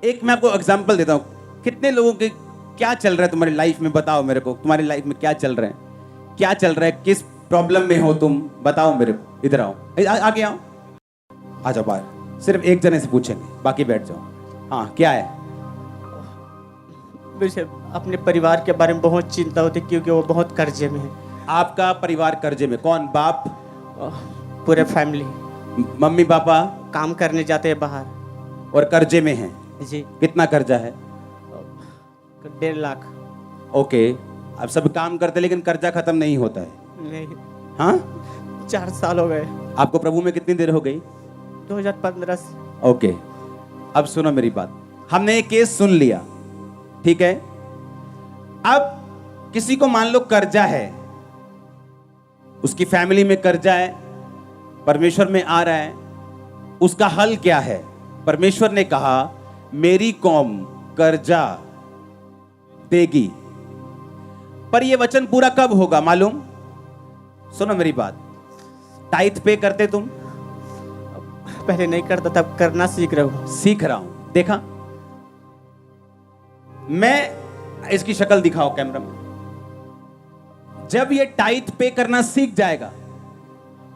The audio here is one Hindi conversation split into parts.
एक मैं आपको एग्जांपल देता हूँ। कितने लोगों के क्या चल रहा है तुम्हारी लाइफ में, बताओ मेरे को। तुम्हारी लाइफ में क्या चल रहा है, क्या चल रहा है, किस प्रॉब्लम में हो तुम, बताओ मेरे को। इधर आओ, आगे आओ, आ जाओ बाहर। सिर्फ एक जने से पूछेंगे, बाकी बैठ जाओ। हाँ, क्या है? मुझे अपने परिवार के बारे में बहुत चिंता होती क्योंकि वो बहुत कर्जे में है। आपका परिवार कर्जे में? कौन? बाप? पूरे फैमिली। मम्मी पापा काम करने जाते हैं बाहर और कर्जे में हैं? जी। कितना कर्जा है? 1.5 लाख। ओके, अब सब काम करते लेकिन कर्जा खत्म नहीं होता है। नहीं। हाँ, 4 साल हो गए। आपको प्रभु में कितनी देर हो गई? 2015 से। ओके, अब सुनो मेरी बात। हमने एक केस सुन लिया, ठीक है। अब किसी को मान लो कर्जा है, उसकी फैमिली में कर्जा है, परमेश्वर में आ रहा है, उसका हल क्या है? परमेश्वर ने कहा मेरी कौम कर्जा देगी। पर यह वचन पूरा कब होगा मालूम? सुनो मेरी बात। टाइथ पे करते तुम? पहले नहीं करता था, करना सीख रहा हूँ। सीख रहा हूं। देखा, मैं इसकी शक्ल दिखाओ कैमरा में। जब ये टाइथ पे करना सीख जाएगा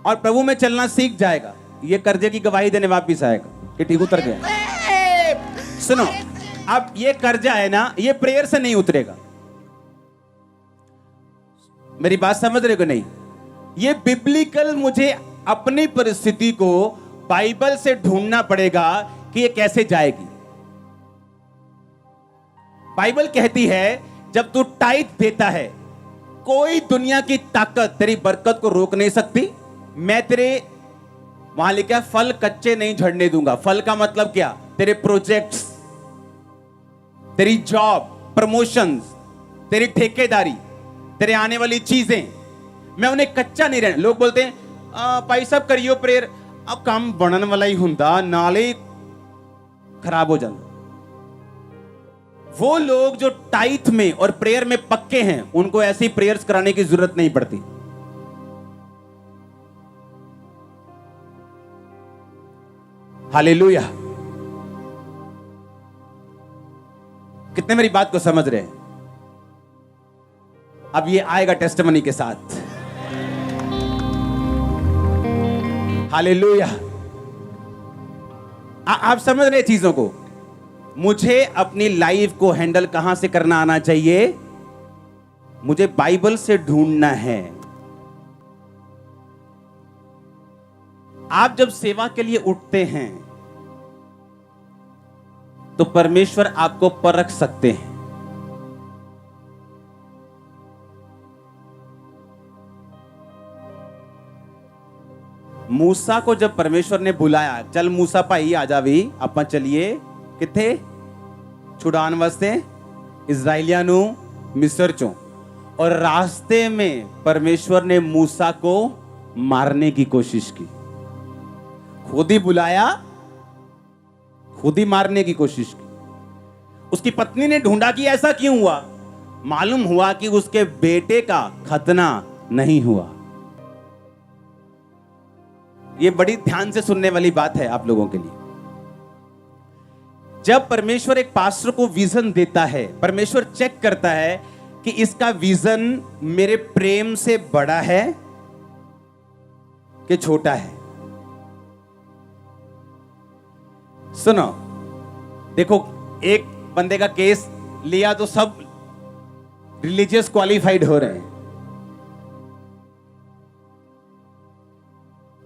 और प्रभु में चलना सीख जाएगा, ये कर्जे की गवाही देने वापिस आएगा कि ठीक उतर गया। सुनो, अब ये कर्जा है ना, ये प्रेयर से नहीं उतरेगा। मेरी बात समझ रहे हो नहीं? ये बिब्लिकल, मुझे अपनी परिस्थिति को बाइबल से ढूंढना पड़ेगा कि ये कैसे जाएगी। बाइबल कहती है जब तू टाइथ देता है, कोई दुनिया की ताकत तेरी बरकत को रोक नहीं सकती। मैं तेरे, वहां लिखा फल कच्चे नहीं झड़ने दूंगा। फल का मतलब क्या? तेरे प्रोजेक्ट्स, तेरी जॉब, प्रमोशंस, तेरी ठेकेदारी, तेरे आने वाली चीजें, मैं उन्हें कच्चा नहीं रहने। लोग बोलते हैं भाई साहब करियो प्रेयर, अब काम बनने वाला ही हुंदा नाले खराब हो जाता। वो लोग जो टाइथ में और प्रेयर में पक्के हैं, उनको ऐसी प्रेयर्स कराने की जरूरत नहीं पड़ती। हालेलुया। कितने मेरी बात को समझ रहे हैं? अब ये आएगा टेस्टिमनी के साथ। हालेलुया। आप समझ रहे चीजों को? मुझे अपनी लाइफ को हैंडल कहां से करना आना चाहिए? मुझे बाइबल से ढूंढना है। आप जब सेवा के लिए उठते हैं तो परमेश्वर आपको परख सकते हैं। मूसा को जब परमेश्वर ने बुलाया, चल मूसा भाई आ जा भी, ਆਪਾਂ चलिए किथे छुड़ान वास्ते इजराइलियां नु मिस्र चों। और रास्ते में परमेश्वर ने मूसा को मारने की कोशिश की। खुद ही बुलाया, खुद ही मारने की कोशिश की। उसकी पत्नी ने ढूंढा कि ऐसा क्यों हुआ। मालूम हुआ कि उसके बेटे का खतना नहीं हुआ। यह बड़ी ध्यान से सुनने वाली बात है आप लोगों के लिए। जब परमेश्वर एक पास्टर को विजन देता है, परमेश्वर चेक करता है कि इसका विजन मेरे प्रेम से बड़ा है कि छोटा है। सुनो, देखो, एक बंदे का केस लिया तो सब रिलीजियस क्वालिफाइड हो रहे हैं।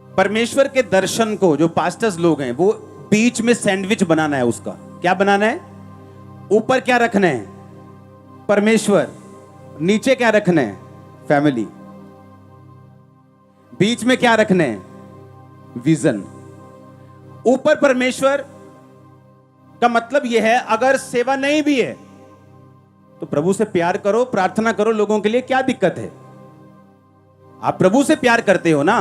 परमेश्वर के दर्शन को जो पास्टर्स लोग हैं, वो बीच में सैंडविच बनाना है। उसका क्या बनाना है? ऊपर क्या रखना है? परमेश्वर। नीचे क्या रखना है? फैमिली। बीच में क्या रखना है? विजन। ऊपर परमेश्वर का मतलब यह है, अगर सेवा नहीं भी है तो प्रभु से प्यार करो, प्रार्थना करो लोगों के लिए। क्या दिक्कत है? आप प्रभु से प्यार करते हो ना।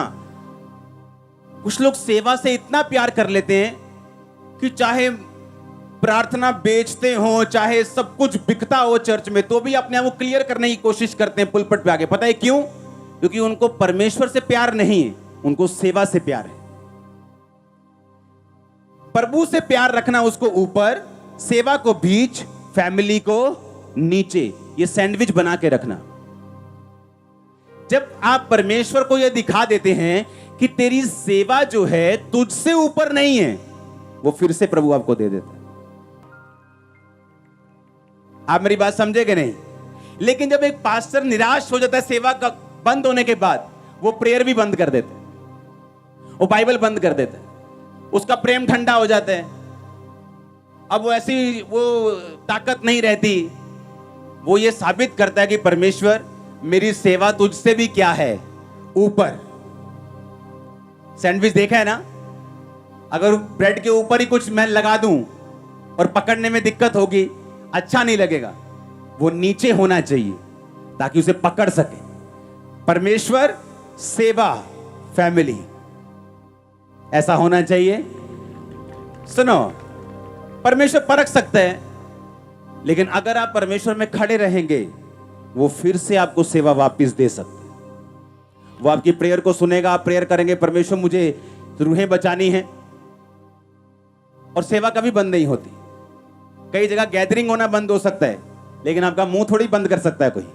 कुछ लोग सेवा से इतना प्यार कर लेते हैं कि चाहे प्रार्थना बेचते हो, चाहे सब कुछ बिकता हो चर्च में, तो भी अपने आप को क्लियर करने की कोशिश करते हैं पुलपट पे आके। पता है क्यों? क्योंकि उनको परमेश्वर से प्यार नहीं है, उनको सेवा से प्यार है। प्रभु से प्यार रखना उसको ऊपर, सेवा को बीच, फैमिली को नीचे, ये सैंडविच बना के रखना। जब आप परमेश्वर को यह दिखा देते हैं कि तेरी सेवा जो है तुझसे ऊपर नहीं है, वो फिर से प्रभु आपको दे देता है। आप मेरी बात समझे कि नहीं? लेकिन जब एक पास्टर निराश हो जाता है सेवा का बंद होने के बाद, वो प्रेयर भी बंद कर देते हैं, वो बाइबल बंद कर देते हैं, उसका प्रेम ठंडा हो जाता है, अब वो ऐसी वो ताकत नहीं रहती। वो ये साबित करता है कि परमेश्वर मेरी सेवा तुझसे भी क्या है, ऊपर। सैंडविच देखा है ना? अगर ब्रेड के ऊपर ही कुछ मैं लगा दूं और पकड़ने में दिक्कत होगी, अच्छा नहीं लगेगा। वो नीचे होना चाहिए ताकि उसे पकड़ सके। परमेश्वर, सेवा, फैमिली, ऐसा होना चाहिए। सुनो, परमेश्वर परख सकता है, लेकिन अगर आप परमेश्वर में खड़े रहेंगे, वो फिर से आपको सेवा वापस दे सकते हैं। वो आपकी प्रेयर को सुनेगा, आप प्रेयर करेंगे, परमेश्वर मुझे रूहें बचानी है, और सेवा कभी बंद नहीं होती। कई जगह गैदरिंग होना बंद हो सकता है, लेकिन आपका मुंह थोड़ी बंद कर सकता है कोई।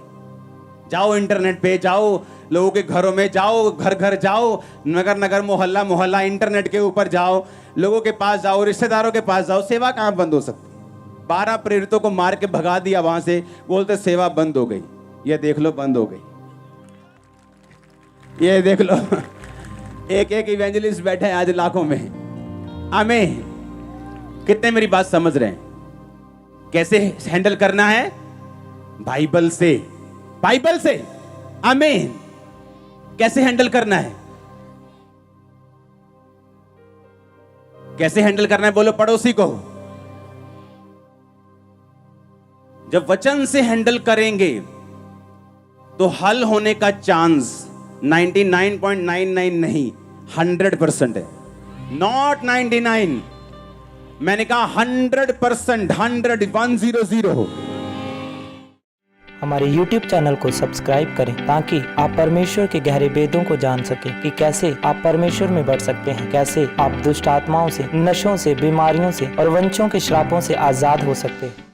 जाओ इंटरनेट पे, जाओ लोगों के घरों में, जाओ घर घर जाओ, नगर नगर, मोहल्ला मोहल्ला, इंटरनेट के ऊपर जाओ, लोगों के पास जाओ, रिश्तेदारों के पास जाओ। सेवा कहां बंद हो सकती? 12 प्रेरितों को मार के भगा दिया वहां से, बोलते सेवा बंद हो गई। ये देख लो, बंद हो गई। ये देख लो, एक एक इवेंजलिस्ट बैठे हैं आज लाखों में। आमीन। कितने मेरी बात समझ रहे हैं? कैसे हैंडल करना है? बाइबल से, बाइबल से। आमीन। कैसे हैंडल करना है? कैसे हैंडल करना है? बोलो पड़ोसी को। जब वचन से हैंडल करेंगे तो हल होने का चांस 99.99 नहीं, 100% है। नॉट 99, मैंने कहा 100%, 100। हमारे YouTube चैनल को सब्सक्राइब करें ताकि आप परमेश्वर के गहरे वेदों को जान सकें कि कैसे आप परमेश्वर में बढ़ सकते हैं, कैसे आप दुष्ट आत्माओं से, नशों से, बीमारियों से और वंशों के श्रापों से आजाद हो सकते हैं।